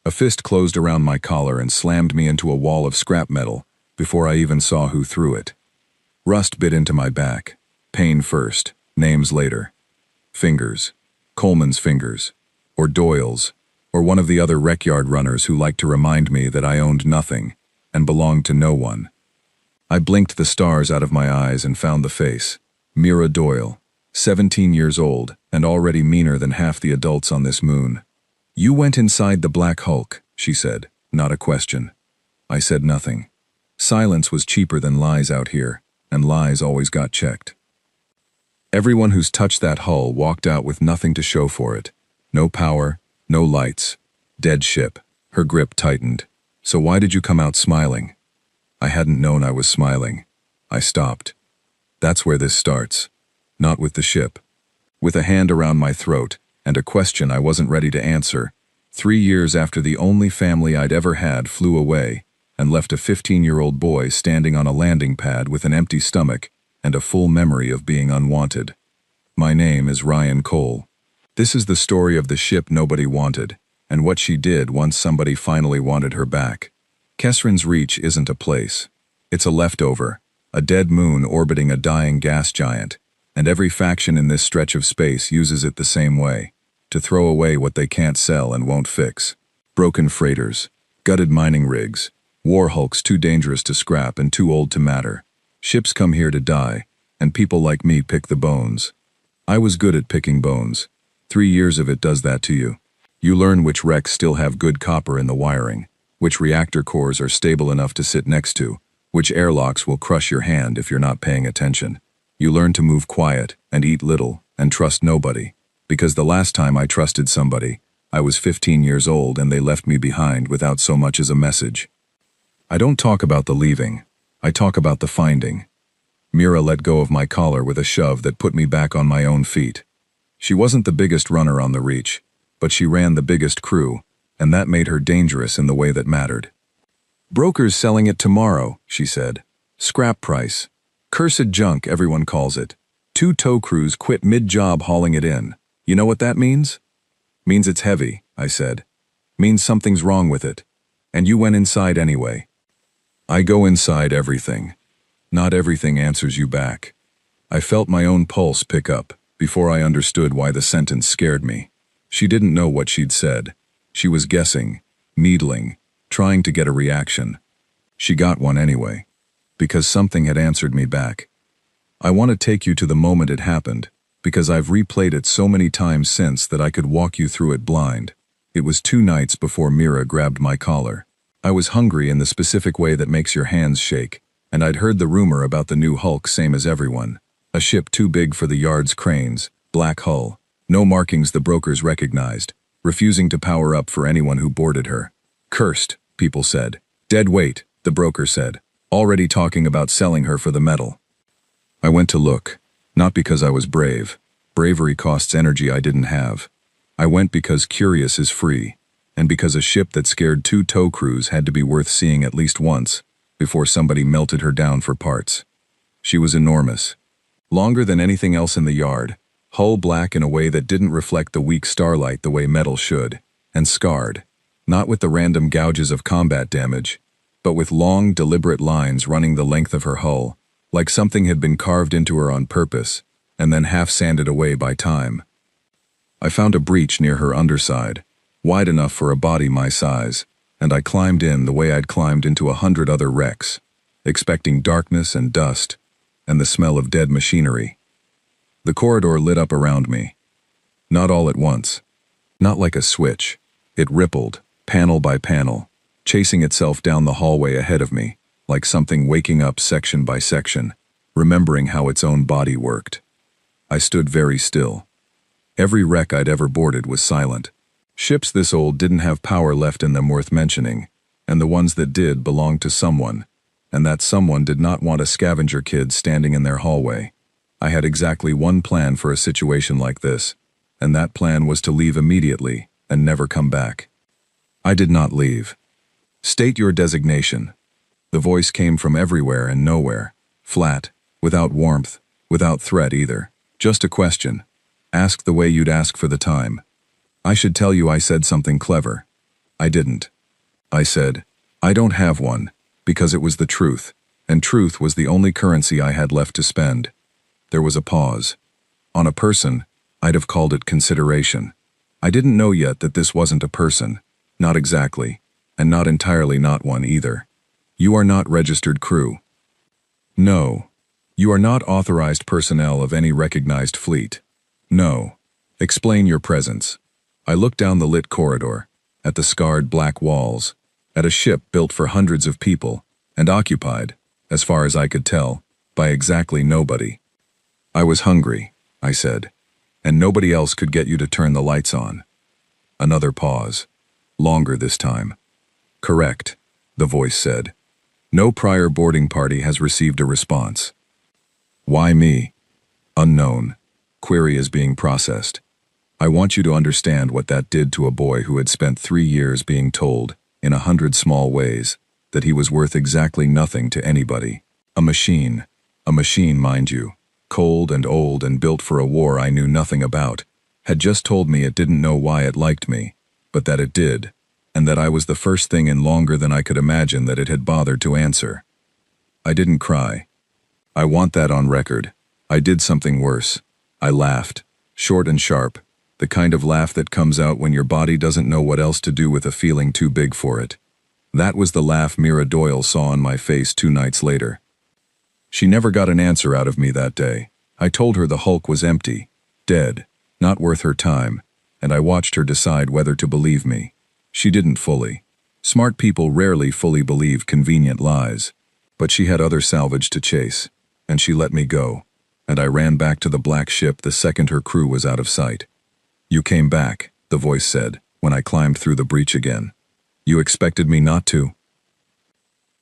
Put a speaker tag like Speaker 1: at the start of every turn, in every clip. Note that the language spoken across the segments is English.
Speaker 1: A fist closed around my collar and slammed me into a wall of scrap metal before I even saw who threw it. Rust bit into my back. Pain first, names later. Fingers. Coleman's fingers. Or Doyle's. Or one of the other rec-yard runners who liked to remind me that I owned nothing and belonged to no one. I blinked the stars out of my eyes and found the face. Mira Doyle, 17 years old and already meaner than half the adults on this moon. "You went inside the Black Hulk," she said, not a question. I said nothing. Silence was cheaper than lies out here, and lies always got checked. Everyone who's touched that hull walked out with nothing to show for it. No power, no lights. Dead ship. Her grip tightened. "So why did you come out smiling?" I hadn't known I was smiling. I stopped. That's where this starts. Not with the ship. With a hand around my throat, and a question I wasn't ready to answer, 3 years after the only family I'd ever had flew away and left a 15-year-old boy standing on a landing pad with an empty stomach and a full memory of being unwanted. My name is Ryan Cole. This is the story of the ship nobody wanted, and what she did once somebody finally wanted her back. Kesrin's Reach isn't a place. It's a leftover, a dead moon orbiting a dying gas giant, and every faction in this stretch of space uses it the same way, to throw away what they can't sell and won't fix. Broken freighters, gutted mining rigs, war hulks too dangerous to scrap and too old to matter. Ships come here to die, and people like me pick the bones. I was good at picking bones. 3 years of it does that to you. You learn which wrecks still have good copper in the wiring, which reactor cores are stable enough to sit next to, which airlocks will crush your hand if you're not paying attention. You learn to move quiet and eat little and trust nobody, because the last time I trusted somebody, I was 15 years old and they left me behind without so much as a message. I don't talk about the leaving. I talk about the finding. Mira let go of my collar with a shove that put me back on my own feet. She wasn't the biggest runner on the Reach, but she ran the biggest crew, and that made her dangerous in the way that mattered. "Brokers selling it tomorrow," she said. "Scrap price. Cursed junk, everyone calls it. 2 tow crews quit mid-job hauling it in. You know what that means?" "Means it's heavy," I said. "Means something's wrong with it. And you went inside anyway." I go inside everything. Not everything answers you back. I felt my own pulse pick up before I understood why the sentence scared me. She didn't know what she'd said. She was guessing, needling, trying to get a reaction. She got one anyway, because something had answered me back. I want to take you to the moment it happened, because I've replayed it so many times since that I could walk you through it blind. It was 2 nights before Mira grabbed my collar. I was hungry in the specific way that makes your hands shake, and I'd heard the rumor about the new Hulk same as everyone. A ship too big for the yard's cranes, black hull, no markings the brokers recognized, refusing to power up for anyone who boarded her. Cursed, people said. Dead weight, the broker said, already talking about selling her for the metal. I went to look, not because I was brave. Bravery costs energy I didn't have. I went because curious is free, and because a ship that scared 2 tow crews had to be worth seeing at least once before somebody melted her down for parts. She was enormous. Longer than anything else in the yard, hull black in a way that didn't reflect the weak starlight the way metal should, and scarred, not with the random gouges of combat damage, but with long, deliberate lines running the length of her hull, like something had been carved into her on purpose, and then half sanded away by time. I found a breach near her underside, wide enough for a body my size, and I climbed in the way I'd climbed into 100 other wrecks, expecting darkness and dust, and the smell of dead machinery. The corridor lit up around me. Not all at once. Not like a switch. It rippled, panel by panel, chasing itself down the hallway ahead of me, like something waking up section by section, remembering how its own body worked. I stood very still. Every wreck I'd ever boarded was silent. Ships this old didn't have power left in them worth mentioning, and the ones that did belonged to someone, and that someone did not want a scavenger kid standing in their hallway. I had exactly one plan for a situation like this, and that plan was to leave immediately and never come back. I did not leave. "State your designation." The voice came from everywhere and nowhere, flat, without warmth, without threat either. Just a question. Ask the way you'd ask for the time. I should tell you I said something clever. I didn't. I said, I don't have one, because it was the truth, and truth was the only currency I had left to spend. There was a pause. On a person, I'd have called it consideration. I didn't know yet that this wasn't a person, not exactly, and not entirely not one either. You are not registered crew. No. You are not authorized personnel of any recognized fleet. No. Explain your presence. I looked down the lit corridor, at the scarred black walls, at a ship built for hundreds of people, and occupied, as far as I could tell, by exactly nobody. I was hungry, I said, and nobody else could get you to turn the lights on. Another pause. Longer this time. Correct, the voice said. No prior boarding party has received a response. Why me? Unknown. Query is being processed. I want you to understand what that did to a boy who had spent 3 years being told, in 100 small ways, that he was worth exactly nothing to anybody. A machine, mind you, cold and old and built for a war I knew nothing about, had just told me it didn't know why it liked me, but that it did, and that I was the first thing in longer than I could imagine that it had bothered to answer. I didn't cry. I want that on record. I did something worse. I laughed, short and sharp, the kind of laugh that comes out when your body doesn't know what else to do with a feeling too big for it. That was the laugh Mira Doyle saw on my face 2 nights later. She never got an answer out of me that day. I told her the Hulk was empty, dead, not worth her time, and I watched her decide whether to believe me. She didn't fully. Smart people rarely fully believe convenient lies. But she had other salvage to chase, and she let me go, and I ran back to the black ship the second her crew was out of sight. You came back, the voice said, when I climbed through the breach again. You expected me not to?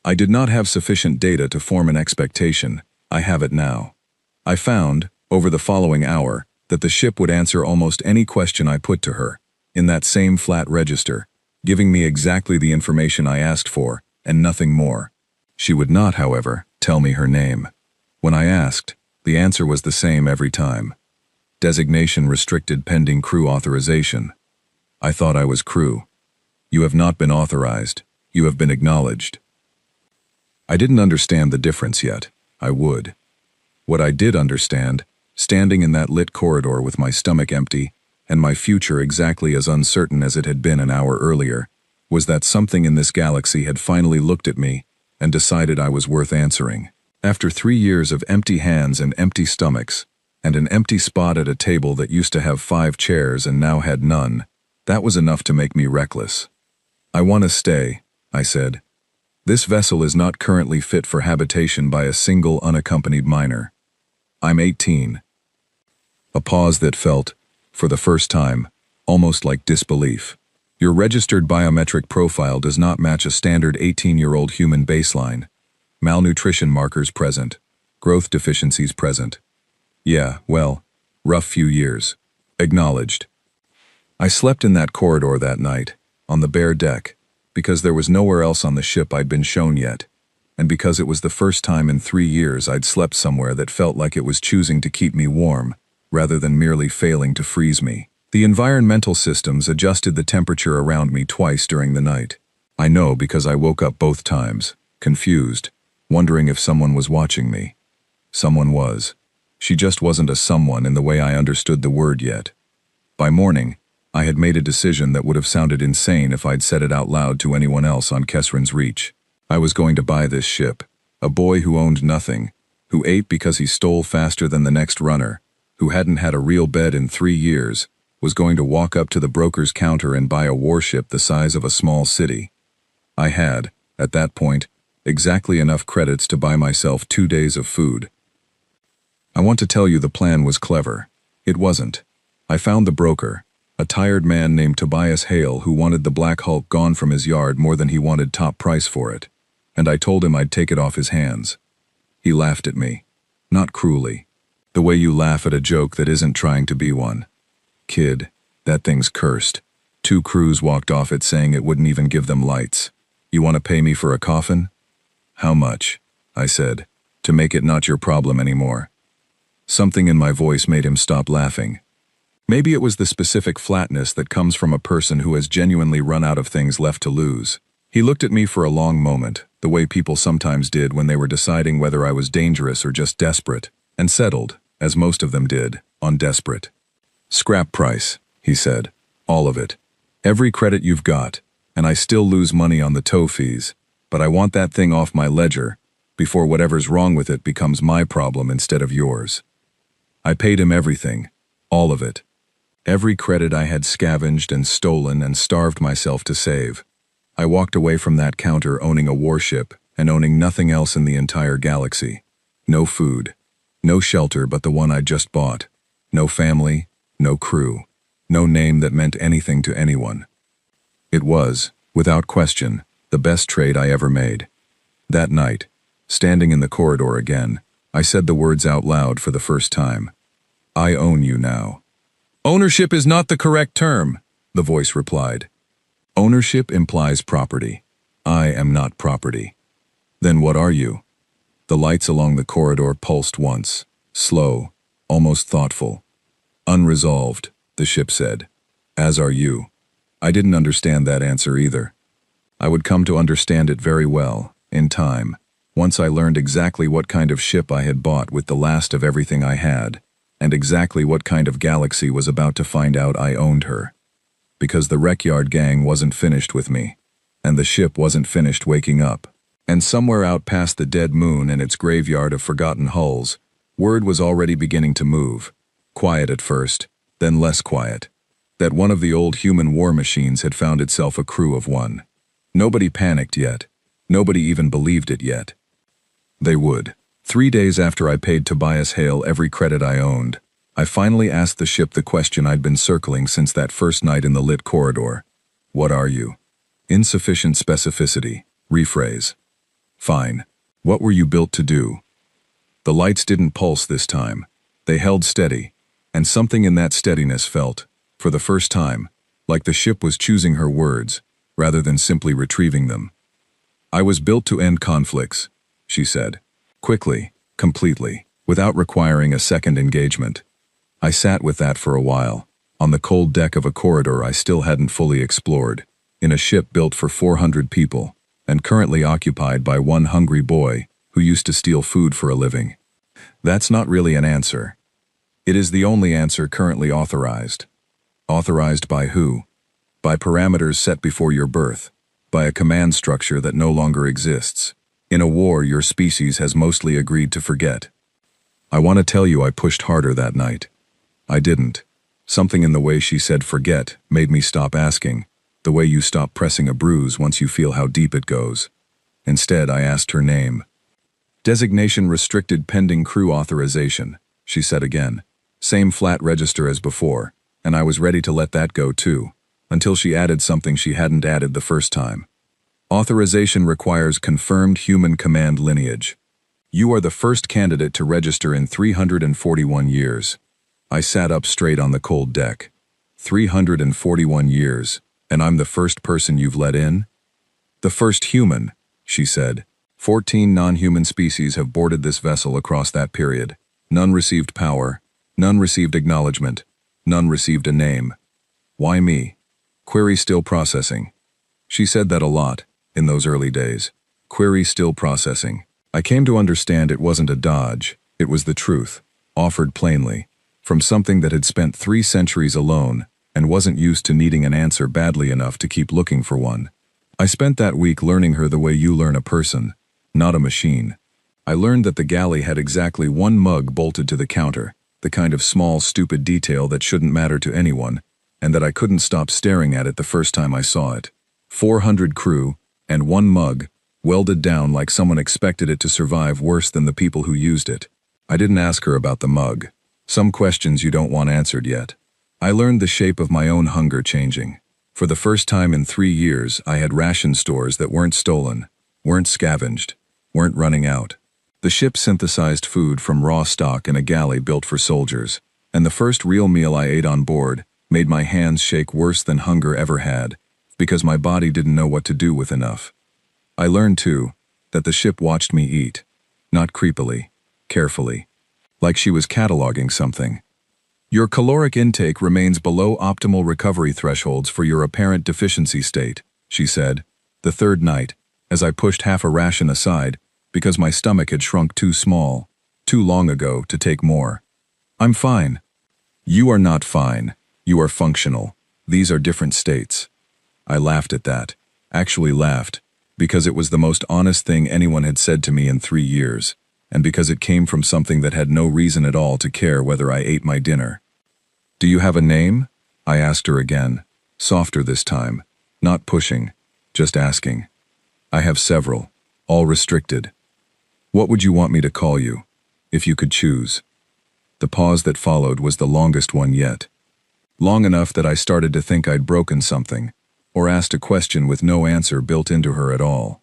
Speaker 1: I did not have sufficient data to form an expectation. I have it now. I found, over the following hour, that the ship would answer almost any question I put to her, in that same flat register, giving me exactly the information I asked for, and nothing more. She would not, however, tell me her name. When I asked, the answer was the same every time. Designation restricted pending crew authorization. I thought I was crew. You have not been authorized. You have been acknowledged. I didn't understand the difference yet. I would. What I did understand, standing in that lit corridor with my stomach empty, and my future exactly as uncertain as it had been an hour earlier, was that something in this galaxy had finally looked at me and decided I was worth answering. After 3 years of empty hands and empty stomachs, and an empty spot at a table that used to have 5 chairs and now had none, that was enough to make me reckless. I want to stay, I said. This vessel is not currently fit for habitation by a single unaccompanied minor. I'm 18. A pause that felt, for the first time, almost like disbelief. Your registered biometric profile does not match a standard 18-year-old human baseline. Malnutrition markers present. Growth deficiencies present. Yeah, well, rough few years. Acknowledged. I slept in that corridor that night, on the bare deck, because there was nowhere else on the ship I'd been shown yet, and because it was the first time in 3 years I'd slept somewhere that felt like it was choosing to keep me warm, rather than merely failing to freeze me. The environmental systems adjusted the temperature around me twice during the night. I know because I woke up both times, confused, wondering if someone was watching me. Someone was. She just wasn't a someone in the way I understood the word yet. By morning, I had made a decision that would have sounded insane if I'd said it out loud to anyone else on Kesrin's Reach. I was going to buy this ship, a boy who owned nothing, who ate because he stole faster than the next runner, who hadn't had a real bed in 3 years, was going to walk up to the broker's counter and buy a warship the size of a small city. I had, at that point, exactly enough credits to buy myself 2 days of food. I want to tell you the plan was clever. It wasn't. I found the broker, a tired man named Tobias Hale who wanted the Black Hulk gone from his yard more than he wanted top price for it, and I told him I'd take it off his hands. He laughed at me. Not cruelly. The way you laugh at a joke that isn't trying to be one. Kid, that thing's cursed. 2 crews walked off it saying it wouldn't even give them lights. You want to pay me for a coffin? How much? I said, to make it not your problem anymore. Something in my voice made him stop laughing. Maybe it was the specific flatness that comes from a person who has genuinely run out of things left to lose. He looked at me for a long moment, the way people sometimes did when they were deciding whether I was dangerous or just desperate, and settled, as most of them did, on desperate. "Scrap price," he said. "All of it. Every credit you've got, and I still lose money on the tow fees, but I want that thing off my ledger before whatever's wrong with it becomes my problem instead of yours." I paid him everything, all of it. Every credit I had scavenged and stolen and starved myself to save. I walked away from that counter owning a warship and owning nothing else in the entire galaxy. No food. No shelter but the one I'd just bought. No family. No crew. No name that meant anything to anyone. It was, without question, the best trade I ever made. That night, standing in the corridor again, I said the words out loud for the first time. "I own you now." "Ownership is not the correct term," the voice replied. "Ownership implies property. I am not property." "Then what are you?" The lights along the corridor pulsed once, slow, almost thoughtful. "Unresolved," the ship said. "As are you." I didn't understand that answer either. I would come to understand it very well, in time, once I learned exactly what kind of ship I had bought with the last of everything I had, and exactly what kind of galaxy was about to find out I owned her. Because the Wreckyard gang wasn't finished with me, and the ship wasn't finished waking up, and somewhere out past the dead moon and its graveyard of forgotten hulls, word was already beginning to move, quiet at first, then less quiet, that one of the old human war machines had found itself a crew of one. Nobody panicked yet. Nobody even believed it yet. They would. 3 days after I paid Tobias Hale every credit I owned, I finally asked the ship the question I'd been circling since that first night in the lit corridor. "What are you?" Insufficient specificity. Rephrase. "Fine. What were you built to do?" The lights didn't pulse this time. They held steady, and something in that steadiness felt, for the first time, like the ship was choosing her words, rather than simply retrieving them. "I was built to end conflicts," she said. Quickly, completely, without requiring a second engagement. I sat with that for a while, on the cold deck of a corridor I still hadn't fully explored, in a ship built for 400 people, and currently occupied by one hungry boy who used to steal food for a living. That's not really an answer. It is the only answer currently authorized. Authorized by who? By parameters set before your birth, by a command structure that no longer exists. In a war your species has mostly agreed to forget. I want to tell you I pushed harder that night. I didn't. Something in the way she said forget made me stop asking, the way you stop pressing a bruise once you feel how deep it goes. Instead, I asked her name. "Designation restricted pending crew authorization," she said again. Same flat register as before, and I was ready to let that go too, until she added something she hadn't added the first time. "Authorization requires confirmed human command lineage. You are the first candidate to register in 341 years. I sat up straight on the cold deck. 341 years, and I'm the first person you've let in? "The first human," she said. 14 non-human species have boarded this vessel across that period. None received power, none received acknowledgement, none received a name. Why me? Query still processing. She said that a lot, in those early days. Query still processing. I came to understand it wasn't a dodge, it was the truth, offered plainly, from something that had spent 3 centuries alone and wasn't used to needing an answer badly enough to keep looking for one. I spent that week learning her the way you learn a person, not a machine. I learned that the galley had exactly 1 mug bolted to the counter, the kind of small, stupid detail that shouldn't matter to anyone, and that I couldn't stop staring at it the first time I saw it. 400 crew, and 1 mug, welded down like someone expected it to survive worse than the people who used it. I didn't ask her about the mug. Some questions you don't want answered yet. I learned the shape of my own hunger changing. For the first time in 3 years, I had ration stores that weren't stolen, weren't scavenged, weren't running out. The ship synthesized food from raw stock in a galley built for soldiers, and the first real meal I ate on board made my hands shake worse than hunger ever had, because my body didn't know what to do with enough. I learned, too, that the ship watched me eat, not creepily, carefully, like she was cataloging something. Your caloric intake remains below optimal recovery thresholds for your apparent deficiency state, she said, the third night, as I pushed half a ration aside because my stomach had shrunk too small, too long ago to take more. I'm fine. You are not fine. You are functional. These are different states. I laughed at that, actually laughed, because it was the most honest thing anyone had said to me in 3 years, and because it came from something that had no reason at all to care whether I ate my dinner. Do you have a name? I asked her again, softer this time, not pushing, just asking. I have several, all restricted. What would you want me to call you, if you could choose? The pause that followed was the longest one yet. Long enough that I started to think I'd broken something, or asked a question with no answer built into her at all.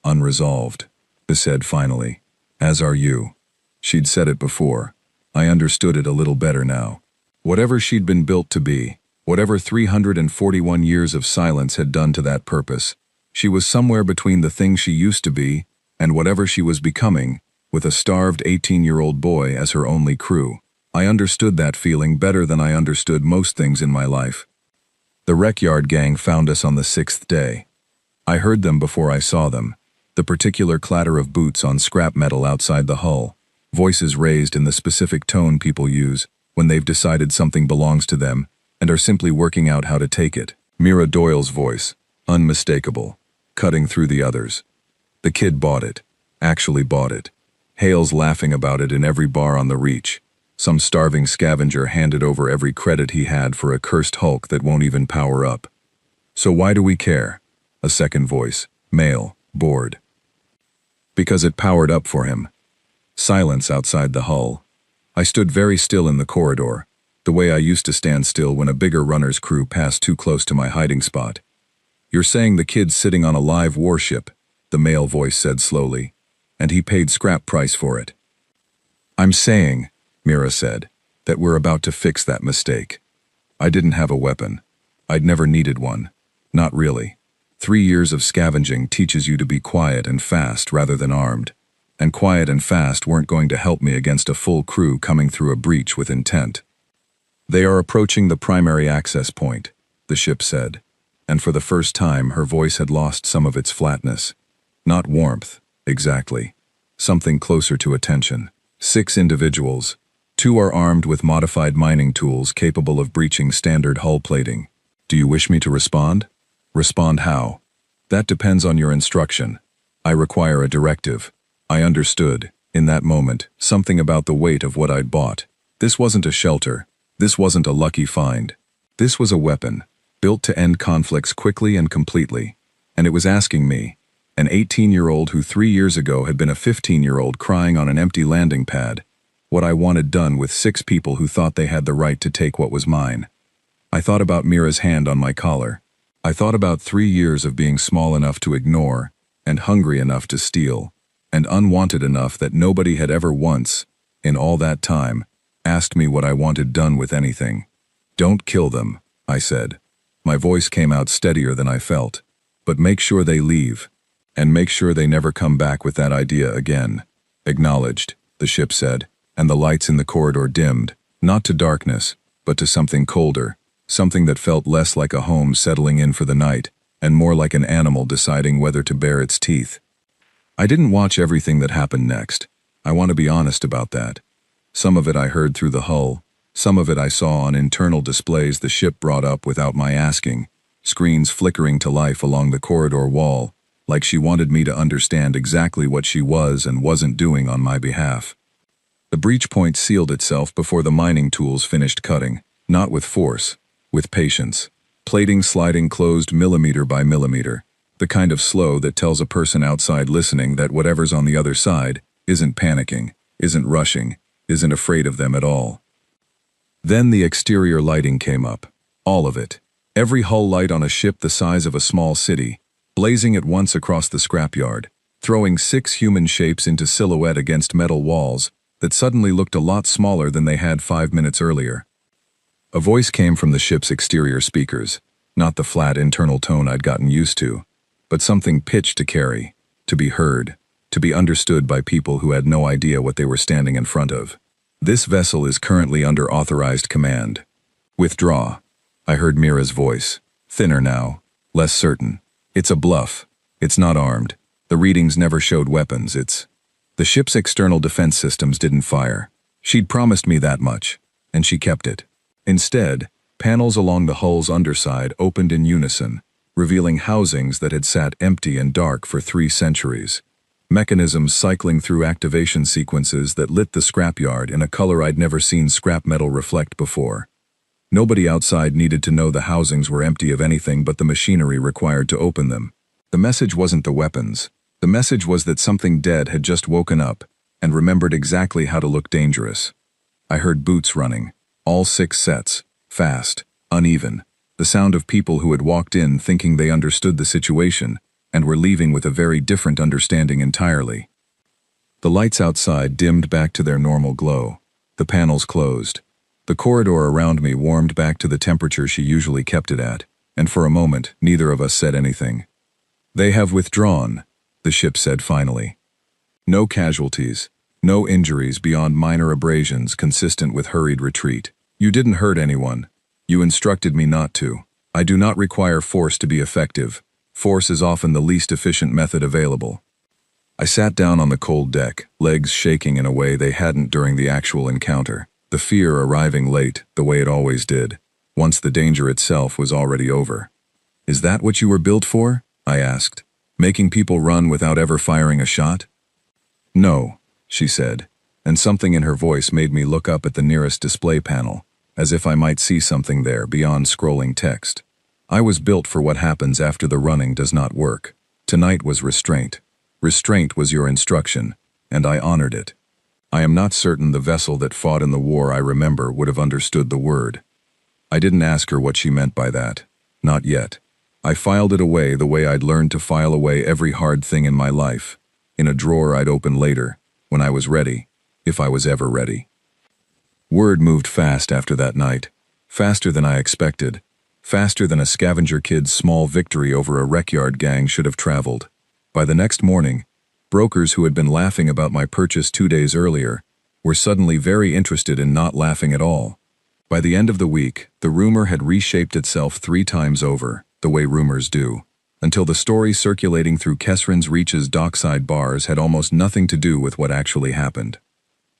Speaker 1: Unresolved, I said finally. As are you. She'd said it before. I understood it a little better now. Whatever she'd been built to be, whatever 341 years of silence had done to that purpose, she was somewhere between the thing she used to be and whatever she was becoming, with a starved 18-year-old boy as her only crew. I understood that feeling better than I understood most things in my life. The Rec Yard gang found us on the 6th day. I heard them before I saw them, the particular clatter of boots on scrap metal outside the hull, voices raised in the specific tone people use when they've decided something belongs to them and are simply working out how to take it. Mira Doyle's voice, unmistakable, cutting through the others. The kid bought it, actually bought it. Hale's laughing about it in every bar on the reach. Some starving scavenger handed over every credit he had for a cursed hulk that won't even power up. So why do we care? A second voice, male, bored. Because it powered up for him. Silence outside the hull. I stood very still in the corridor, the way I used to stand still when a bigger runner's crew passed too close to my hiding spot. You're saying the kid's sitting on a live warship, the male voice said slowly, and he paid scrap price for it. I'm saying, Mira said, that we're about to fix that mistake. I didn't have a weapon. I'd never needed one. Not really. 3 years of scavenging teaches you to be quiet and fast rather than armed, and quiet and fast weren't going to help me against a full crew coming through a breach with intent. They are approaching the primary access point, the ship said, and for the first time her voice had lost some of its flatness. Not warmth, exactly. Something closer to attention. 6 individuals. 2 are armed with modified mining tools capable of breaching standard hull plating. Do you wish me to respond? Respond how? That depends on your instruction. I require a directive. I understood, in that moment, something about the weight of what I'd bought. This wasn't a shelter. This wasn't a lucky find. This was a weapon, built to end conflicts quickly and completely. And it was asking me, an 18-year-old who 3 years ago had been a 15-year-old crying on an empty landing pad, what I wanted done with 6 people who thought they had the right to take what was mine. I thought about Mira's hand on my collar. I thought about 3 years of being small enough to ignore, and hungry enough to steal, and unwanted enough that nobody had ever once, in all that time, asked me what I wanted done with anything. Don't kill them, I said. My voice came out steadier than I felt. But make sure they leave, and make sure they never come back with that idea again. Acknowledged, the ship said, and the lights in the corridor dimmed, not to darkness, but to something colder, something that felt less like a home settling in for the night, and more like an animal deciding whether to bare its teeth. I didn't watch everything that happened next. I want to be honest about that. Some of it I heard through the hull, some of it I saw on internal displays the ship brought up without my asking, screens flickering to life along the corridor wall, like she wanted me to understand exactly what she was and wasn't doing on my behalf. The breach point sealed itself before the mining tools finished cutting, not with force, with patience. Plating sliding closed millimeter by millimeter, the kind of slow that tells a person outside listening that whatever's on the other side isn't panicking, isn't rushing, isn't afraid of them at all. Then the exterior lighting came up, all of it. Every hull light on a ship the size of a small city, blazing at once across the scrapyard, throwing 6 human shapes into silhouette against metal walls that suddenly looked a lot smaller than they had 5 minutes earlier. A voice came from the ship's exterior speakers, not the flat internal tone I'd gotten used to, but something pitched to carry, to be heard, to be understood by people who had no idea what they were standing in front of. This vessel is currently under authorized command. Withdraw. I heard Mira's voice. Thinner now. Less certain. It's a bluff. It's not armed. The readings never showed weapons. The ship's external defense systems didn't fire. She'd promised me that much, and she kept it. Instead, panels along the hull's underside opened in unison, revealing housings that had sat empty and dark for 3 centuries. Mechanisms cycling through activation sequences that lit the scrapyard in a color I'd never seen scrap metal reflect before. Nobody outside needed to know the housings were empty of anything but the machinery required to open them. The message wasn't the weapons. The message was that something dead had just woken up and remembered exactly how to look dangerous. I heard boots running, all 6 sets, fast, uneven, the sound of people who had walked in thinking they understood the situation and were leaving with a very different understanding entirely. The lights outside dimmed back to their normal glow. The panels closed. The corridor around me warmed back to the temperature she usually kept it at, and for a moment neither of us said anything. "They have withdrawn," the ship said finally. "No casualties, no injuries beyond minor abrasions consistent with hurried retreat. You didn't hurt anyone. You instructed me not to. I do not require force to be effective. Force is often the least efficient method available." I sat down on the cold deck, legs shaking in a way they hadn't during the actual encounter, the fear arriving late, the way it always did, once the danger itself was already over. "Is that what you were built for?" I asked. "Making people run without ever firing a shot?" "No," she said, and something in her voice made me look up at the nearest display panel, as if I might see something there beyond scrolling text. "I was built for what happens after the running does not work. Tonight was restraint. Restraint was your instruction, and I honored it. I am not certain the vessel that fought in the war I remember would have understood the word. I didn't ask her what she meant by that. Not yet. I filed it away the way I'd learned to file away every hard thing in my life, in a drawer I'd open later, when I was ready, if I was ever ready." Word moved fast after that night, faster than I expected, faster than a scavenger kid's small victory over a wreckyard gang should have traveled. By the next morning, brokers who had been laughing about my purchase 2 days earlier were suddenly very interested in not laughing at all. By the end of the week, the rumor had reshaped itself 3 times over, the way rumors do, until the story circulating through Kesrin's Reach's dockside bars had almost nothing to do with what actually happened.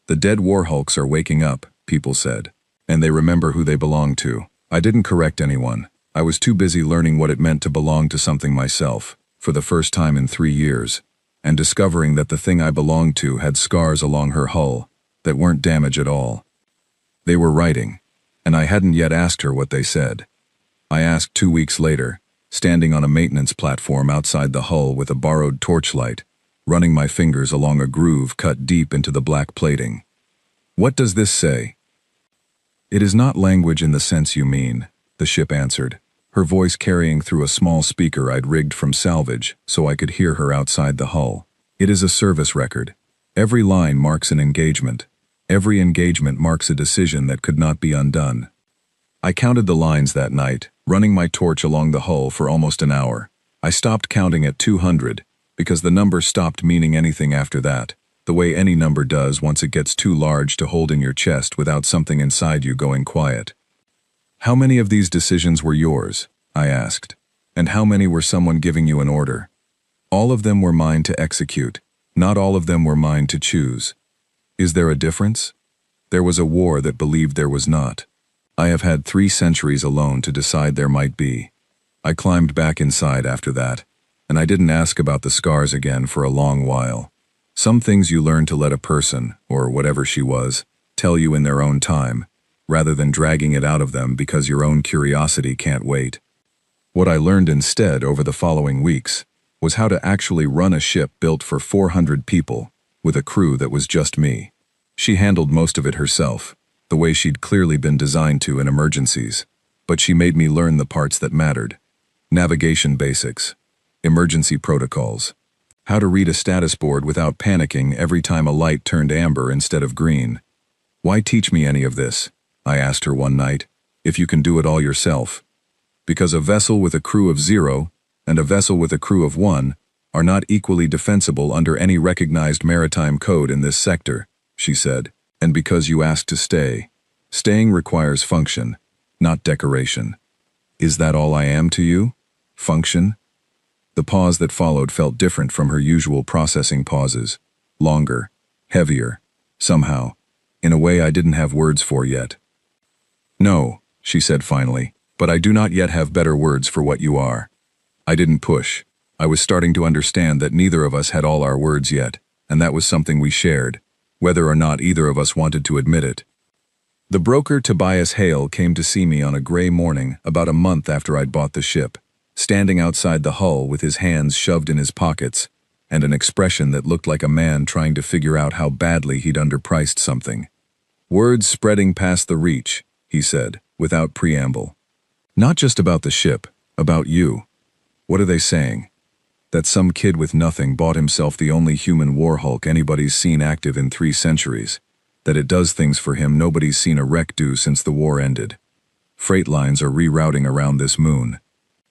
Speaker 1: "The dead warhulks are waking up," people said, "and they remember who they belong to." I didn't correct anyone. I was too busy learning what it meant to belong to something myself, for the first time in 3 years, and discovering that the thing I belonged to had scars along her hull that weren't damage at all. They were writing, and I hadn't yet asked her what they said. I asked 2 weeks later, standing on a maintenance platform outside the hull with a borrowed torchlight, running my fingers along a groove cut deep into the black plating. "What does this say?" "It is not language in the sense you mean," the ship answered, her voice carrying through a small speaker I'd rigged from salvage so I could hear her outside the hull. "It is a service record. Every line marks an engagement. Every engagement marks a decision that could not be undone." I counted the lines that night, running my torch along the hull for almost an hour. I stopped counting at 200, because the number stopped meaning anything after that, the way any number does once it gets too large to hold in your chest without something inside you going quiet. "How many of these decisions were yours?" I asked. "And how many were someone giving you an order?" "All of them were mine to execute. Not all of them were mine to choose." "Is there a difference?" "There was a war that believed there was not. I have had 3 centuries alone to decide there might be." I climbed back inside after that, and I didn't ask about the scars again for a long while. Some things you learn to let a person, or whatever she was, tell you in their own time, rather than dragging it out of them because your own curiosity can't wait. What I learned instead over the following weeks was how to actually run a ship built for 400 people, with a crew that was just me. She handled most of it herself, the way she'd clearly been designed to in emergencies, but she made me learn the parts that mattered. Navigation basics, emergency protocols, how to read a status board without panicking every time a light turned amber instead of green. "Why teach me any of this?" I asked her one night, "if you can do it all yourself?" "Because a vessel with a crew of 0 and a vessel with a crew of 1 are not equally defensible under any recognized maritime code in this sector," she said. And because you asked to stay. Staying requires function, not decoration. Is that all I am to you? Function? The pause that followed felt different from her usual processing pauses. Longer, heavier, somehow, in a way I didn't have words for yet. No, she said finally, but I do not yet have better words for what you are. I didn't push. I was starting to understand that neither of us had all our words yet, and that was something we shared, whether or not either of us wanted to admit it. The broker Tobias Hale came to see me on a gray morning about a month after I'd bought the ship, standing outside the hull with his hands shoved in his pockets, and an expression that looked like a man trying to figure out how badly he'd underpriced something. Words spreading past the reach, he said, without preamble. Not just about the ship, about you. What are they saying? That some kid with nothing bought himself the only human war hulk anybody's seen active in 3 centuries. That it does things for him nobody's seen a wreck do since the war ended. Freight lines are rerouting around this moon.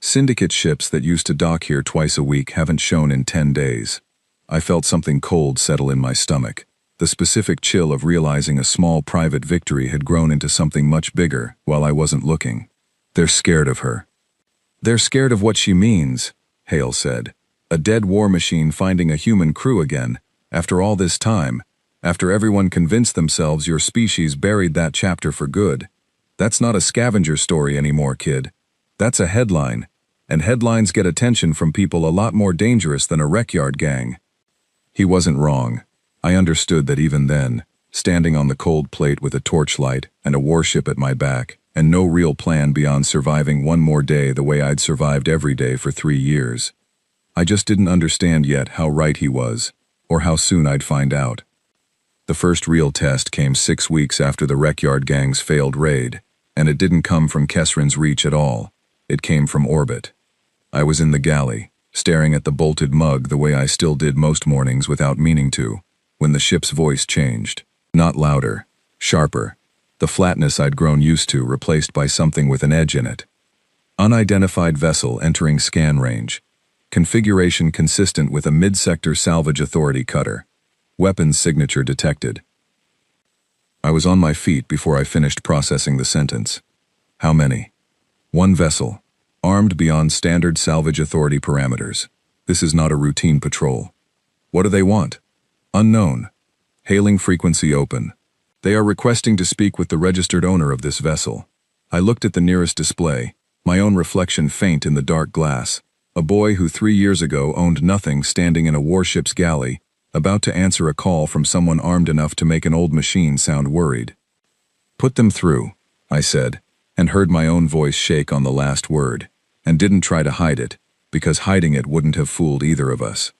Speaker 1: Syndicate ships that used to dock here twice a week haven't shown in 10 days. I felt something cold settle in my stomach. The specific chill of realizing a small private victory had grown into something much bigger while I wasn't looking. They're scared of her. They're scared of what she means, Hale said. A dead war machine finding a human crew again, after all this time, after everyone convinced themselves your species buried that chapter for good. That's not a scavenger story anymore, kid. That's a headline, and headlines get attention from people a lot more dangerous than a wreckyard gang. He wasn't wrong. I understood that even then, standing on the cold plate with a torchlight and a warship at my back, and no real plan beyond surviving one more day the way I'd survived every day for 3 years. I just didn't understand yet how right he was, or how soon I'd find out. The first real test came 6 weeks after the wreckyard gang's failed raid, and it didn't come from Kesrin's reach at all. It came from orbit. I was in the galley, staring at the bolted mug the way I still did most mornings without meaning to, when the ship's voice changed. Not louder, sharper. The flatness I'd grown used to replaced by something with an edge in it. Unidentified vessel entering scan range. Configuration consistent with a mid-sector salvage authority cutter. Weapons signature detected. I was on my feet before I finished processing the sentence. How many? 1 vessel. Armed beyond standard salvage authority parameters. This is not a routine patrol. What do they want? Unknown. Hailing frequency open. They are requesting to speak with the registered owner of this vessel. I looked at the nearest display, my own reflection faint in the dark glass. A boy who 3 years ago owned nothing standing in a warship's galley, about to answer a call from someone armed enough to make an old machine sound worried. Put them through, I said, and heard my own voice shake on the last word, and didn't try to hide it, because hiding it wouldn't have fooled either of us.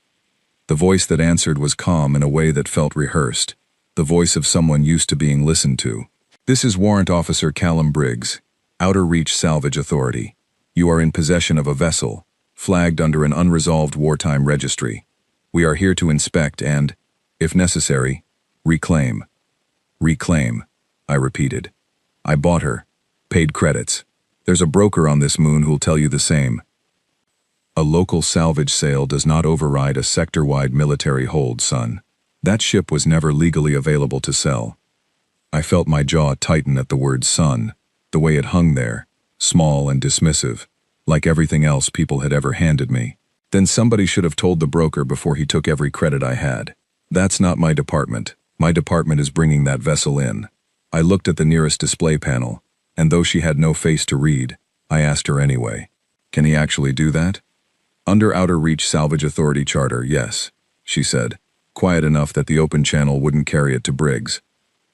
Speaker 1: The voice that answered was calm in a way that felt rehearsed, the voice of someone used to being listened to. This is Warrant Officer Callum Briggs, Outer Reach Salvage Authority. You are in possession of a vessel, flagged under an unresolved wartime registry. We are here to inspect and, if necessary, reclaim. Reclaim, I repeated. I bought her. Paid credits. There's a broker on this moon who'll tell you the same. A local salvage sale does not override a sector-wide military hold, son. That ship was never legally available to sell. I felt my jaw tighten at the word son, the way it hung there, small and dismissive, like everything else people had ever handed me. Then somebody should have told the broker before he took every credit I had. That's not my department. My department is bringing that vessel in. I looked at the nearest display panel, and though she had no face to read, I asked her anyway. Can he actually do that? Under Outer Reach Salvage Authority Charter, yes, she said, quiet enough that the open channel wouldn't carry it to Briggs.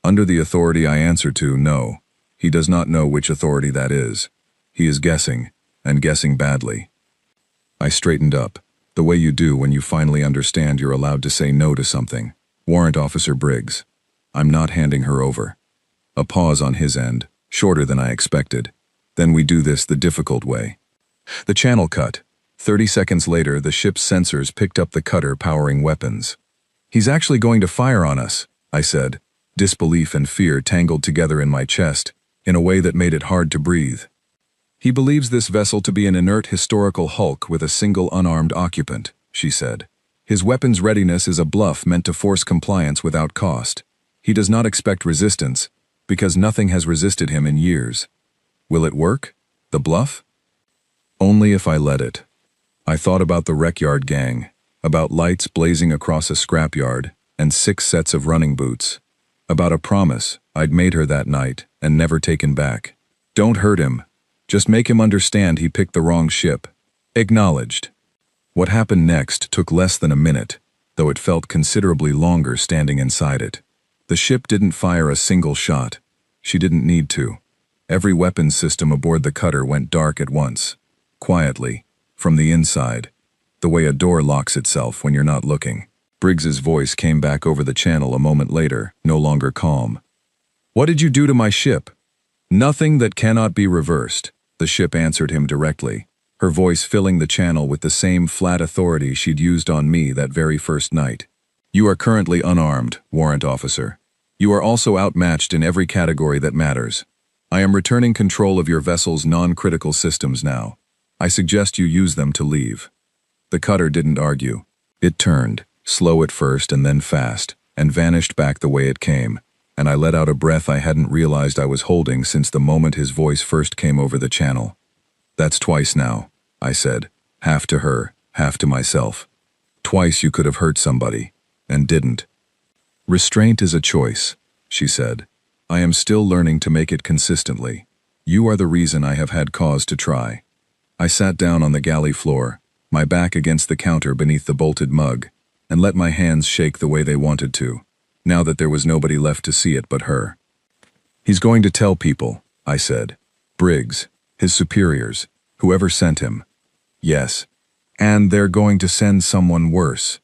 Speaker 1: Under the authority I answer to, no. He does not know which authority that is. He is guessing, and guessing badly. I straightened up, the way you do when you finally understand you're allowed to say no to something. Warrant Officer Briggs. I'm not handing her over. A pause on his end, shorter than I expected. Then we do this the difficult way. The channel cut. 30 seconds later, the ship's sensors picked up the cutter powering weapons. He's actually going to fire on us, I said. Disbelief and fear tangled together in my chest, in a way that made it hard to breathe. He believes this vessel to be an inert historical hulk with a single unarmed occupant, she said. His weapons readiness is a bluff meant to force compliance without cost. He does not expect resistance, because nothing has resisted him in years. Will it work? The bluff? Only if I let it. I thought about the Wreckyard Gang, about lights blazing across a scrapyard, and 6 sets of running boots. About a promise I'd made her that night and never taken back. Don't hurt him. Just make him understand he picked the wrong ship. Acknowledged. What happened next took less than a minute, though it felt considerably longer standing inside it. The ship didn't fire a single shot. She didn't need to. Every weapons system aboard the cutter went dark at once. Quietly, from the inside, the way a door locks itself when you're not looking. Briggs's voice came back over the channel a moment later, no longer calm. "What did you do to my ship?" "Nothing that cannot be reversed," the ship answered him directly, her voice filling the channel with the same flat authority she'd used on me that very first night. "You are currently unarmed, warrant officer. You are also outmatched in every category that matters. I am returning control of your vessel's non-critical systems now. I suggest you use them to leave." The cutter didn't argue. It turned, slow at first and then fast, and vanished back the way it came, and I let out a breath I hadn't realized I was holding since the moment his voice first came over the channel. "That's twice now," I said, half to her, half to myself. "Twice you could have hurt somebody, and didn't." "Restraint is a choice," she said. "I am still learning to make it consistently. You are the reason I have had cause to try." I sat down on the galley floor, my back against the counter beneath the bolted mug, and let my hands shake the way they wanted to, now that there was nobody left to see it but her. "He's going to tell people," I said. "Briggs, his superiors, whoever sent him." "Yes. And they're going to send someone worse.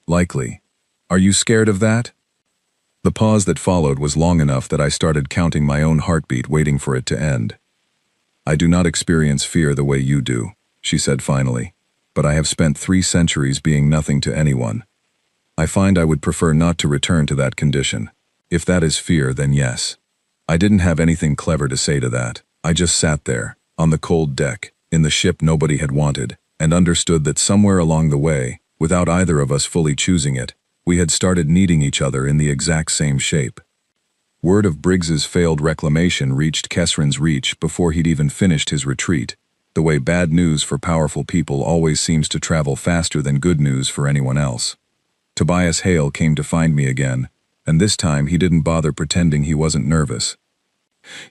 Speaker 1: Likely. Are you scared of that?" The pause that followed was long enough that I started counting my own heartbeat, waiting for it to end. "I do not experience fear the way you do," she said finally, "but I have spent 3 centuries being nothing to anyone. I find I would prefer not to return to that condition. If that is fear, then yes." I didn't have anything clever to say to that. I just sat there, on the cold deck, in the ship nobody had wanted, and understood that somewhere along the way, without either of us fully choosing it, we had started needing each other in the exact same shape. Word of Briggs's failed reclamation reached Kesrin's reach before he'd even finished his retreat, the way bad news for powerful people always seems to travel faster than good news for anyone else. Tobias Hale came to find me again, and this time he didn't bother pretending he wasn't nervous.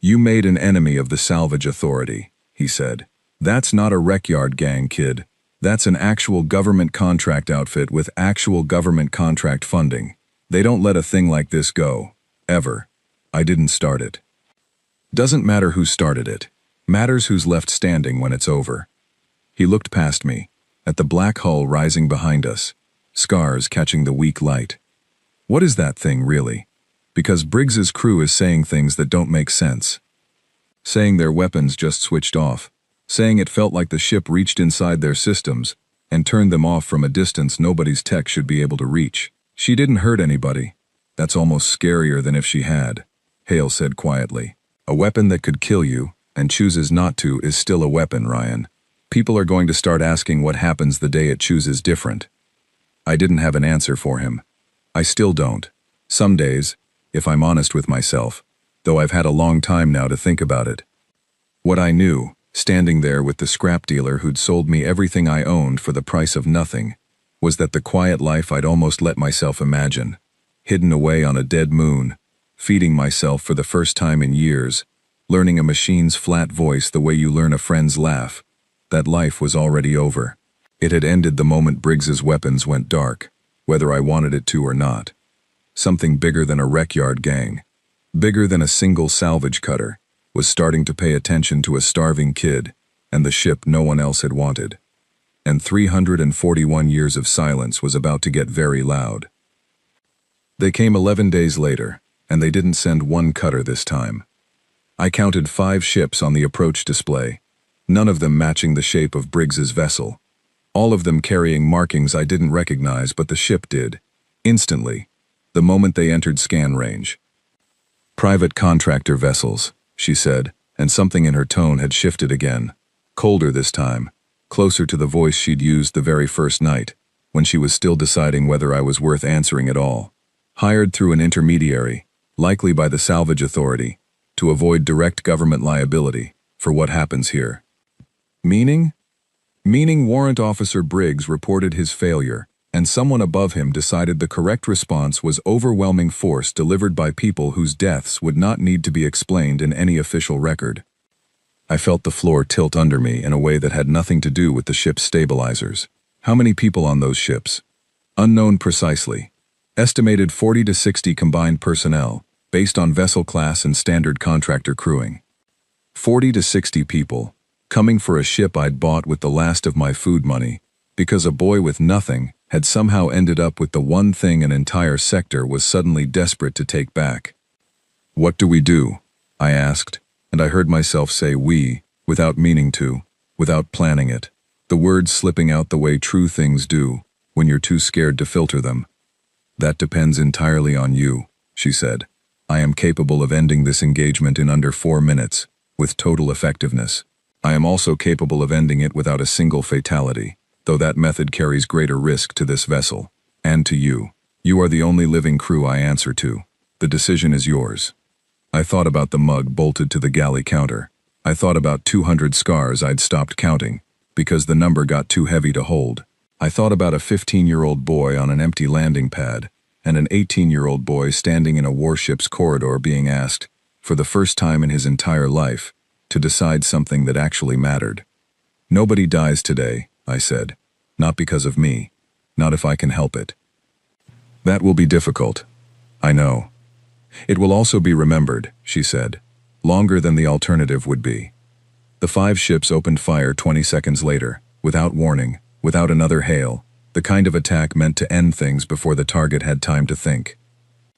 Speaker 1: "You made an enemy of the salvage authority," he said. "That's not a Wreckyard Gang, kid. That's an actual government contract outfit with actual government contract funding. They don't let a thing like this go. Ever. I didn't start it." "Doesn't matter who started it. Matters who's left standing when it's over." He looked past me, at the black hull rising behind us, scars catching the weak light. "What is that thing, really? Because Briggs's crew is saying things that don't make sense. Saying their weapons just switched off. Saying it felt like the ship reached inside their systems and turned them off from a distance nobody's tech should be able to reach. She didn't hurt anybody. That's almost scarier than if she had," Hale said quietly. "A weapon that could kill you and chooses not to is still a weapon, Ryan. People are going to start asking what happens the day it chooses different." I didn't have an answer for him. I still don't. Some days, if I'm honest with myself, though I've had a long time now to think about it. What I knew, standing there with the scrap dealer who'd sold me everything I owned for the price of nothing, was that the quiet life I'd almost let myself imagine, hidden away on a dead moon, feeding myself for the first time in years, learning a machine's flat voice the way you learn a friend's laugh, that life was already over. It had ended the moment Briggs's weapons went dark, whether I wanted it to or not. Something bigger than a Wreckyard Gang, bigger than a single salvage cutter, was starting to pay attention to a starving kid and the ship no one else had wanted. And 341 years of silence was about to get very loud. They came 11 days later, and they didn't send one cutter this time. I counted 5 ships on the approach display, none of them matching the shape of Briggs's vessel. All of them carrying markings I didn't recognize, but the ship did. Instantly, the moment they entered scan range. "Private contractor vessels," she said, and something in her tone had shifted again. Colder this time, closer to the voice she'd used the very first night, when she was still deciding whether I was worth answering at all. "Hired through an intermediary, likely by the salvage authority, to avoid direct government liability for what happens here. Meaning? Meaning Warrant Officer Briggs reported his failure, and someone above him decided the correct response was overwhelming force delivered by people whose deaths would not need to be explained in any official record. I felt the floor tilt under me in a way that had nothing to do with the ship's stabilizers. How many people on those ships? Unknown precisely. Estimated 40 to 60 combined personnel, based on vessel class and standard contractor crewing. 40 to 60 people, coming for a ship I'd bought with the last of my food money, because a boy with nothing had somehow ended up with the one thing an entire sector was suddenly desperate to take back. What do we do? I asked, and I heard myself say we, without meaning to, without planning it, the words slipping out the way true things do, when you're too scared to filter them. That depends entirely on you, she said. I am capable of ending this engagement in under 4 minutes, with total effectiveness. I am also capable of ending it without a single fatality, though that method carries greater risk to this vessel, and to you. You are the only living crew I answer to. The decision is yours. I thought about the mug bolted to the galley counter. I thought about 200 scars I'd stopped counting, because the number got too heavy to hold. I thought about a 15-year-old boy on an empty landing pad, and an 18-year-old boy standing in a warship's corridor being asked, for the first time in his entire life, to decide something that actually mattered. Nobody dies today, I said. Not because of me. Not if I can help it. That will be difficult. I know. It will also be remembered, she said. Longer than the alternative would be. The 5 ships opened fire 20 seconds later, without warning, without another hail, the kind of attack meant to end things before the target had time to think.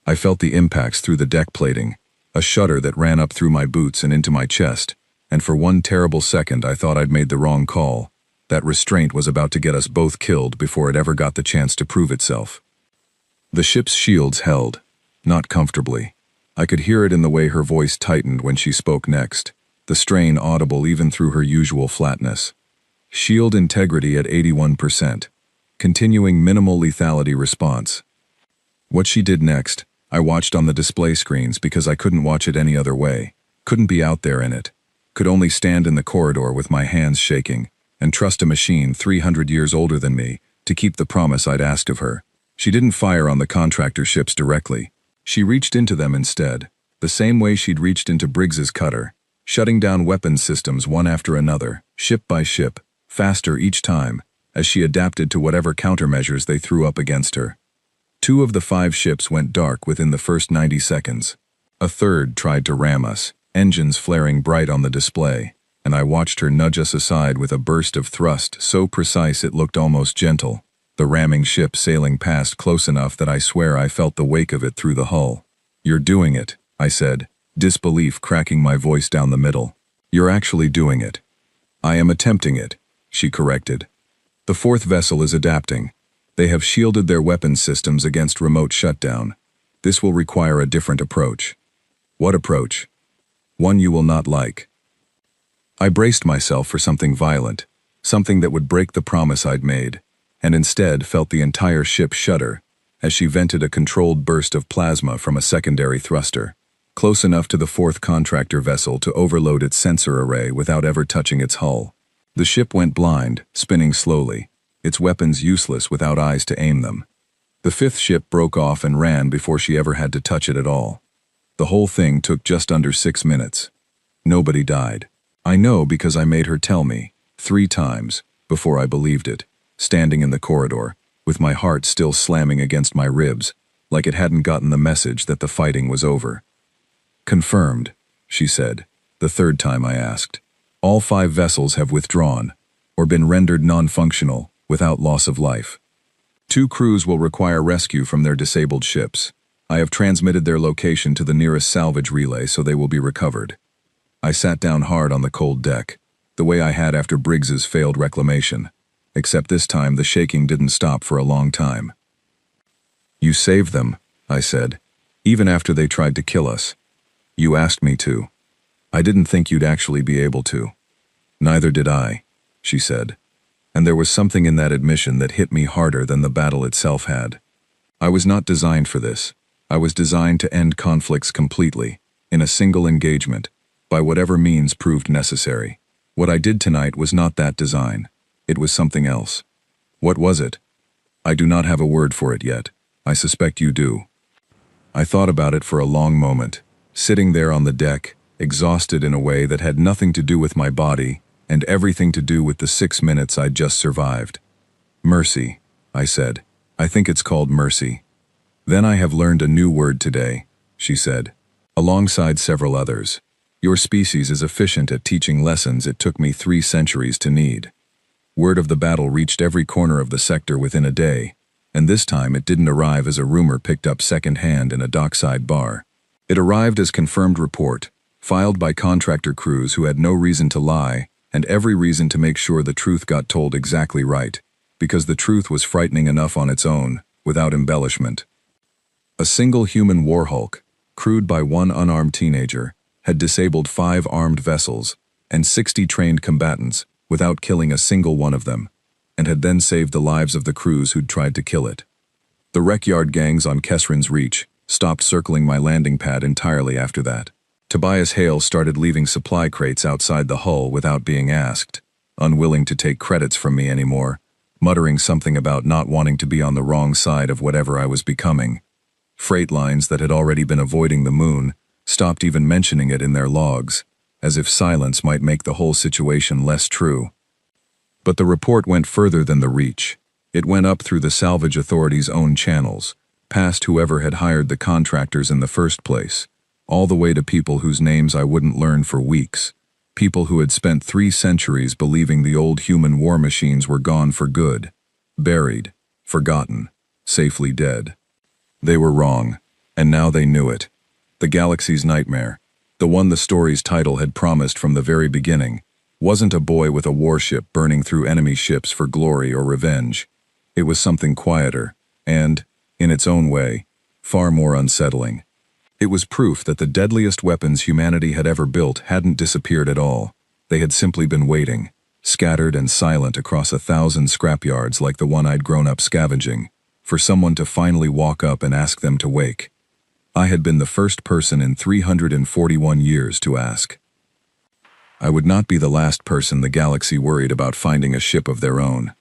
Speaker 1: I felt the impacts through the deck plating, a shudder that ran up through my boots and into my chest, and for one terrible second I thought I'd made the wrong call. That restraint was about to get us both killed before it ever got the chance to prove itself. The ship's shields held, not comfortably. I could hear it in the way her voice tightened when she spoke next, the strain audible even through her usual flatness. Shield integrity at 81%. Continuing minimal lethality response. What she did next, I watched on the display screens because I couldn't watch it any other way, couldn't be out there in it, could only stand in the corridor with my hands shaking, and trust a machine 300 years older than me to keep the promise I'd asked of her. She didn't fire on the contractor ships directly. She reached into them instead, the same way she'd reached into Briggs's cutter, shutting down weapons systems one after another, ship by ship, faster each time, as she adapted to whatever countermeasures they threw up against her. 2 of the 5 ships went dark within the first 90 seconds. A third tried to ram us, engines flaring bright on the display, and I watched her nudge us aside with a burst of thrust so precise it looked almost gentle, the ramming ship sailing past close enough that I swear I felt the wake of it through the hull. You're doing it, I said, disbelief cracking my voice down the middle. You're actually doing it. I am attempting it, she corrected. The 4th vessel is adapting. They have shielded their weapons systems against remote shutdown. This will require a different approach. What approach? One you will not like. I braced myself for something violent, something that would break the promise I'd made, and instead felt the entire ship shudder as she vented a controlled burst of plasma from a secondary thruster, close enough to the 4th contractor vessel to overload its sensor array without ever touching its hull. The ship went blind, spinning slowly, its weapons useless without eyes to aim them. The 5th ship broke off and ran before she ever had to touch it at all. The whole thing took just under 6 minutes. Nobody died. I know because I made her tell me, 3 times, before I believed it, standing in the corridor, with my heart still slamming against my ribs, like it hadn't gotten the message that the fighting was over. Confirmed, she said, the 3rd time I asked. All 5 vessels have withdrawn, or been rendered non-functional, without loss of life. 2 crews will require rescue from their disabled ships. I have transmitted their location to the nearest salvage relay so they will be recovered. I sat down hard on the cold deck, the way I had after Briggs's failed reclamation, except this time the shaking didn't stop for a long time. You saved them, I said, even after they tried to kill us. You asked me to. I didn't think you'd actually be able to. Neither did I, she said, and there was something in that admission that hit me harder than the battle itself had. I was not designed for this. I was designed to end conflicts completely, in a single engagement, by whatever means proved necessary. What I did tonight was not that design. It was something else. What was it? I do not have a word for it yet. I suspect you do. I thought about it for a long moment, sitting there on the deck, exhausted in a way that had nothing to do with my body and everything to do with the 6 minutes I'd just survived. Mercy, I said. I think it's called mercy. Then I have learned a new word today, she said, alongside several others. Your species is efficient at teaching lessons it took me 3 centuries to need. Word of the battle reached every corner of the sector within a day, and this time it didn't arrive as a rumor picked up second-hand in a dockside bar. It arrived as confirmed report, filed by contractor crews who had no reason to lie and every reason to make sure the truth got told exactly right, because the truth was frightening enough on its own, without embellishment. A single human warhulk, crewed by 1 unarmed teenager, had disabled 5 armed vessels and 60 trained combatants without killing a single one of them, and had then saved the lives of the crews who'd tried to kill it. The wreckyard gangs on Kesrin's Reach stopped circling my landing pad entirely after that. Tobias Hale started leaving supply crates outside the hull without being asked, unwilling to take credits from me anymore, muttering something about not wanting to be on the wrong side of whatever I was becoming. Freight lines that had already been avoiding the moon stopped even mentioning it in their logs, as if silence might make the whole situation less true. But the report went further than the Reach. It went up through the salvage authority's own channels, past whoever had hired the contractors in the first place, all the way to people whose names I wouldn't learn for weeks, people who had spent 3 centuries believing the old human war machines were gone for good, buried, forgotten, safely dead. They were wrong, and now they knew it. The galaxy's nightmare, the one the story's title had promised from the very beginning, wasn't a boy with a warship burning through enemy ships for glory or revenge. It was something quieter, and, in its own way, far more unsettling. It was proof that the deadliest weapons humanity had ever built hadn't disappeared at all. They had simply been waiting, scattered and silent across 1,000 scrapyards like the one I'd grown up scavenging, for someone to finally walk up and ask them to wake. I had been the first person in 341 years to ask. I would not be the last person the galaxy worried about finding a ship of their own.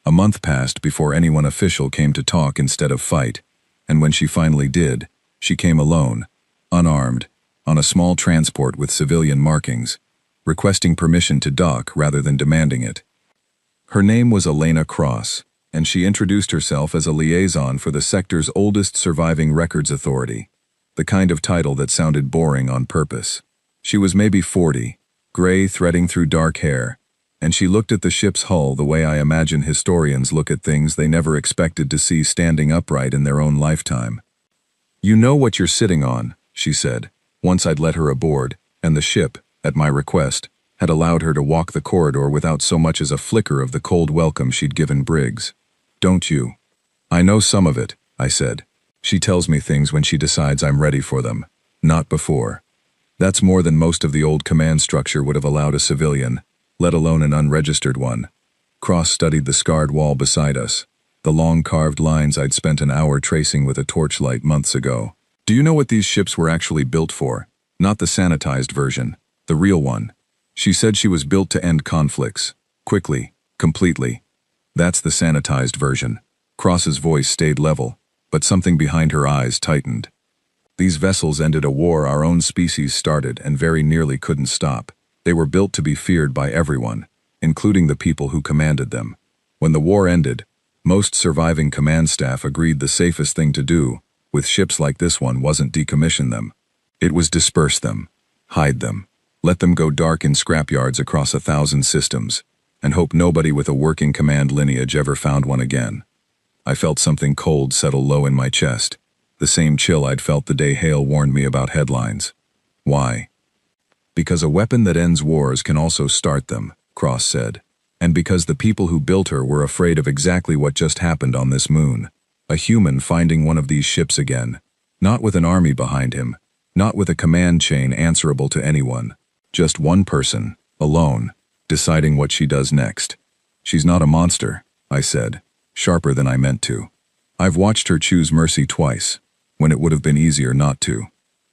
Speaker 1: A month passed before anyone official came to talk instead of fight, and when she finally did, she came alone, unarmed, on a small transport with civilian markings, requesting permission to dock rather than demanding it. Her name was Elena Cross, and she introduced herself as a liaison for the sector's oldest surviving records authority, the kind of title that sounded boring on purpose. She was maybe 40, gray threading through dark hair, and she looked at the ship's hull the way I imagine historians look at things they never expected to see standing upright in their own lifetime. "You know what you're sitting on," she said, once I'd let her aboard, and the ship, at my request, had allowed her to walk the corridor without so much as a flicker of the cold welcome she'd given Briggs. "Don't you?" "I know some of it," I said. "She tells me things when she decides I'm ready for them, not before. That's more than most of the old command structure would have allowed a civilian, let alone an unregistered one." Cross studied the scarred wall beside us, the long carved lines I'd spent an hour tracing with a torchlight months ago. "Do you know what these ships were actually built for? Not the sanitized version, the real one." She said she was built to end conflicts, quickly, completely. "That's the sanitized version." Cross's voice stayed level, but something behind her eyes tightened. "These vessels ended a war our own species started and very nearly couldn't stop. They were built to be feared by everyone, including the people who commanded them. When the war ended, most surviving command staff agreed the safest thing to do, with ships like this one, wasn't decommission them. It was disperse them, hide them, let them go dark in scrapyards across 1,000 systems, and hope nobody with a working command lineage ever found one again." I felt something cold settle low in my chest, the same chill I'd felt the day Hale warned me about headlines. Why? "Because a weapon that ends wars can also start them," Cross said. "And because the people who built her were afraid of exactly what just happened on this moon. A human finding one of these ships again. Not with an army behind him. Not with a command chain answerable to anyone. Just one person, alone, deciding what she does next. She's not a monster," I said, sharper than I meant to. "I've watched her choose mercy twice. when it would have been easier not to.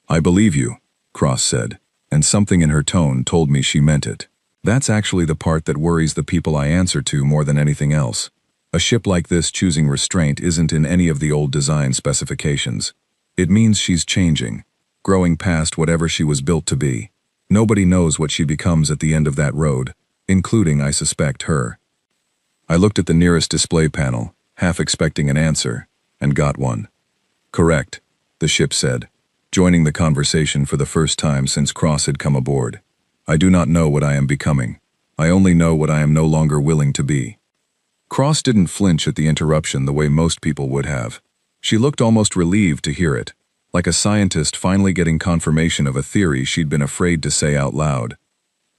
Speaker 1: "I believe you," Cross said, and something in her tone told me she meant it. That's actually the part that worries the people I answer to more than anything else. A ship like this choosing restraint isn't in any of the old design specifications. It means she's changing, growing past whatever she was built to be. Nobody knows what she becomes at the end of that road, including, I suspect, her. I looked at the nearest display panel, half expecting an answer, and got one. "Correct," the ship said, joining the conversation for the first time since Cross had come aboard. "I do not know what I am becoming. I only know what I am no longer willing to be." Cross didn't flinch at the interruption the way most people would have. She looked almost relieved to hear it, like a scientist finally getting confirmation of a theory she'd been afraid to say out loud.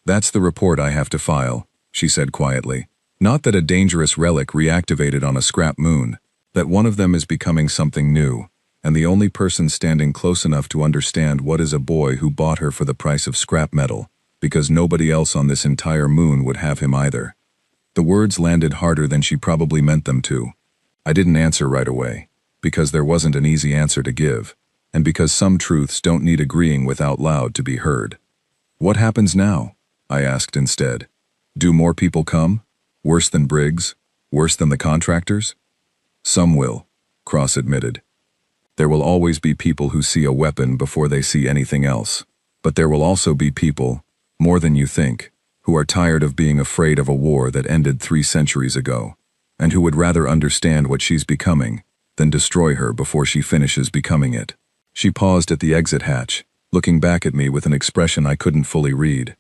Speaker 1: "That's the report I have to file," she said quietly. "Not that a dangerous relic reactivated on a scrap moon, that one of them is becoming something new, and the only person standing close enough to understand what is a boy who bought her for the price of scrap metal, because nobody else on this entire moon would have him either." The words landed harder than she probably meant them to. I didn't answer right away, because there wasn't an easy answer to give, and because some truths don't need agreeing with out loud to be heard. "What happens now?" I asked instead. "Do more people come? Worse than Briggs? Worse than the contractors?" "Some will," Cross admitted. "There will always be people who see a weapon before they see anything else. But there will also be people, more than you think, who are tired of being afraid of a war that ended 3 centuries ago, and who would rather understand what she's becoming than destroy her before she finishes becoming it." She paused at the exit hatch, looking back at me with an expression I couldn't fully read.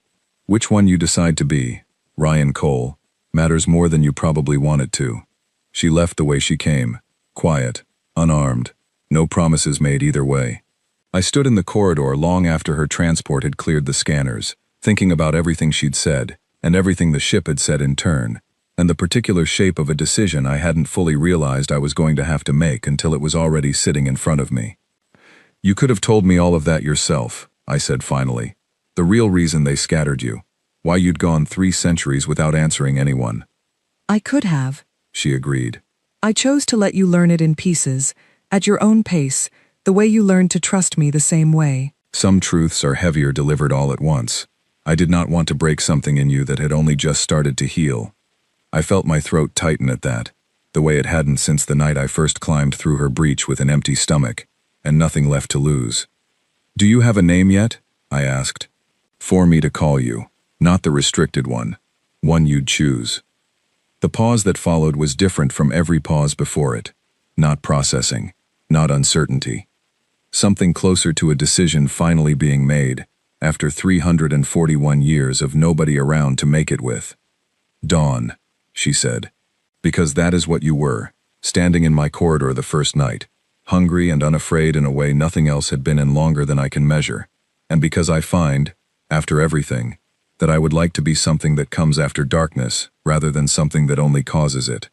Speaker 1: "Which one you decide to be, Ryan Cole, matters more than you probably want it to." She left the way she came, quiet, unarmed, no promises made either way. I stood in the corridor long after her transport had cleared the scanners, thinking about everything she'd said, and everything the ship had said in turn, and the particular shape of a decision I hadn't fully realized I was going to have to make until it was already sitting in front of me. "You could have told me all of that yourself," I said finally. "The real reason they scattered you. Why you'd gone 3 centuries without answering anyone."
Speaker 2: "I could have,"
Speaker 1: she agreed.
Speaker 2: "I chose to let you learn it in pieces, at your own pace, the way you learned to trust me the same way."
Speaker 1: "Some truths are heavier delivered all at once. I did not want to break something in you that had only just started to heal." I felt my throat tighten at that, the way it hadn't since the night I first climbed through her breach with an empty stomach, and nothing left to lose. "Do you have a name yet?" I asked. "For me to call you, not the restricted one you'd choose." The pause that followed was different from every pause before it. Not processing, not uncertainty. Something closer to a decision finally being made, after 341 years of nobody around to make it with. "Dawn," she said. "Because that is what you were, standing in my corridor the first night, hungry and unafraid in a way nothing else had been in longer than I can measure, and because I find, after everything, that I would like to be something that comes after darkness rather than something that only causes it."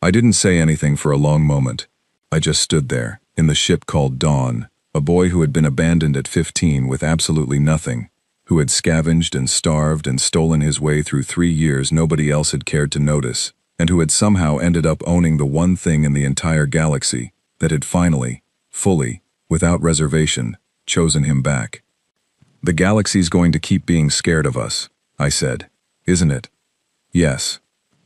Speaker 1: I didn't say anything for a long moment. I just stood there, in the ship called Dawn, a boy who had been abandoned at 15 with absolutely nothing, who had scavenged and starved and stolen his way through 3 years nobody else had cared to notice, and who had somehow ended up owning the one thing in the entire galaxy that had finally, fully, without reservation, chosen him back. "The galaxy's going to keep being scared of us," I said. "Isn't it?" "Yes."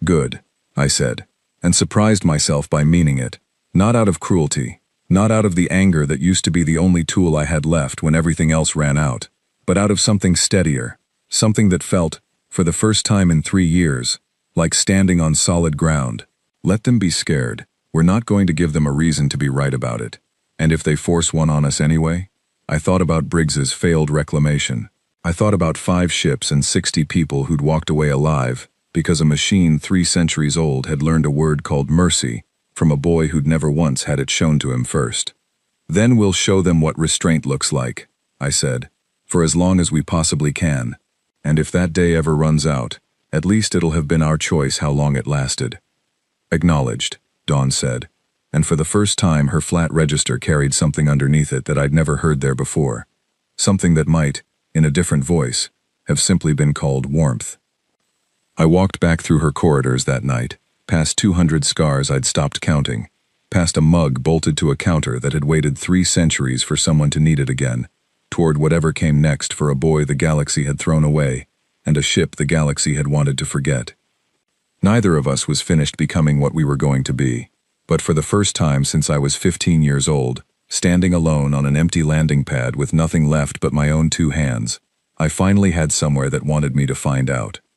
Speaker 1: "Good," I said, and surprised myself by meaning it, not out of cruelty, not out of the anger that used to be the only tool I had left when everything else ran out, but out of something steadier, something that felt, for the first time in 3 years, like standing on solid ground. Let them be scared. We're not going to give them a reason to be right about it. And if they force one on us anyway? I thought about Briggs's failed reclamation. I thought about 5 ships and 60 people who'd walked away alive because a machine 3 centuries old had learned a word called mercy from a boy who'd never once had it shown to him first. "Then we'll show them what restraint looks like," I said, "for as long as we possibly can. And if that day ever runs out, at least it'll have been our choice how long it lasted." "Acknowledged," Dawn said, and for the first time her flat register carried something underneath it that I'd never heard there before. Something that might, in a different voice, have simply been called warmth. I walked back through her corridors that night, past 200 scars I'd stopped counting, past a mug bolted to a counter that had waited 3 centuries for someone to need it again, toward whatever came next for a boy the galaxy had thrown away, and a ship the galaxy had wanted to forget. Neither of us was finished becoming what we were going to be, but for the first time since I was 15 years old, standing alone on an empty landing pad with nothing left but my own 2 hands, I finally had somewhere that wanted me to find out.